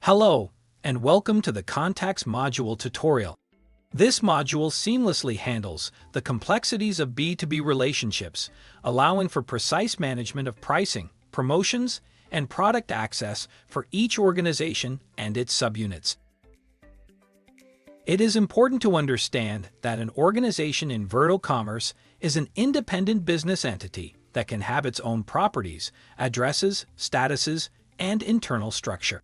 Hello, and welcome to the Contacts module tutorial. This module seamlessly handles the complexities of B2B relationships, allowing for precise management of pricing, promotions, and product access for each organization and its subunits. It is important to understand that an organization in Virto Commerce is an independent business entity that can have its own properties, addresses, statuses, and internal structure.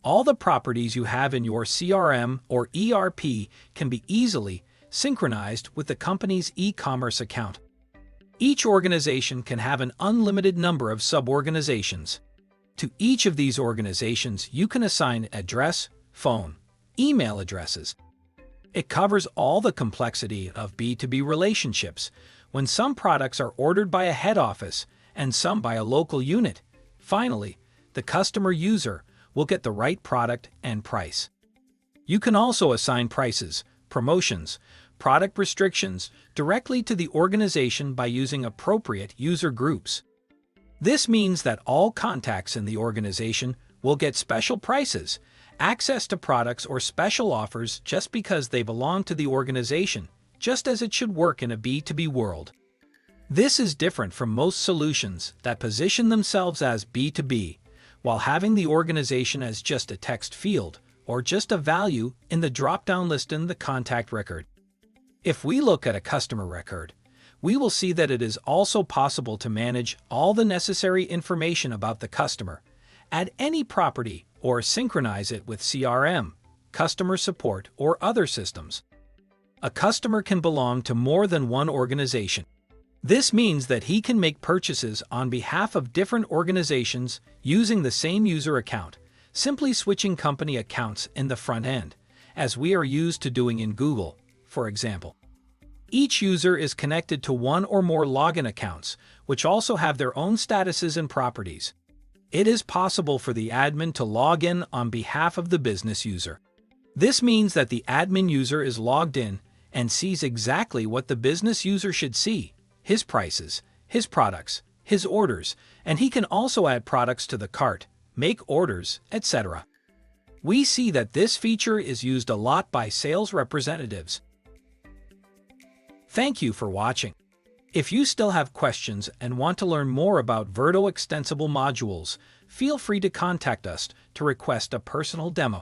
All the properties you have in your CRM or ERP can be easily synchronized with the company's e-commerce account. Each organization can have an unlimited number of sub-organizations. To each of these organizations, you can assign address, phone, email addresses. It covers all the complexity of B2B relationships, when some products are ordered by a head office and some by a local unit. Finally, the customer user will get the right product and price. You can also assign prices, promotions, product restrictions directly to the organization by using appropriate user groups. This means that all contacts in the organization will get special prices, access to products, or special offers just because they belong to the organization, just as it should work in a B2B world. This is different from most solutions that position themselves as B2B, while having the organization as just a text field or just a value in the drop-down list in the contact record. If we look at a customer record, we will see that it is also possible to manage all the necessary information about the customer, add any property, or synchronize it with CRM, customer support, or other systems. A customer can belong to more than one organization. This means that he can make purchases on behalf of different organizations using the same user account, simply switching company accounts in the front end, as we are used to doing in Google, for example. Each user is connected to one or more login accounts, which also have their own statuses and properties. It is possible for the admin to log in on behalf of the business user. This means that the admin user is logged in and sees exactly what the business user should see: his prices, his products, his orders, and he can also add products to the cart, make orders, etc. We see that this feature is used a lot by sales representatives. Thank you for watching. If you still have questions and want to learn more about Virto extensible modules, feel free to contact us to request a personal demo.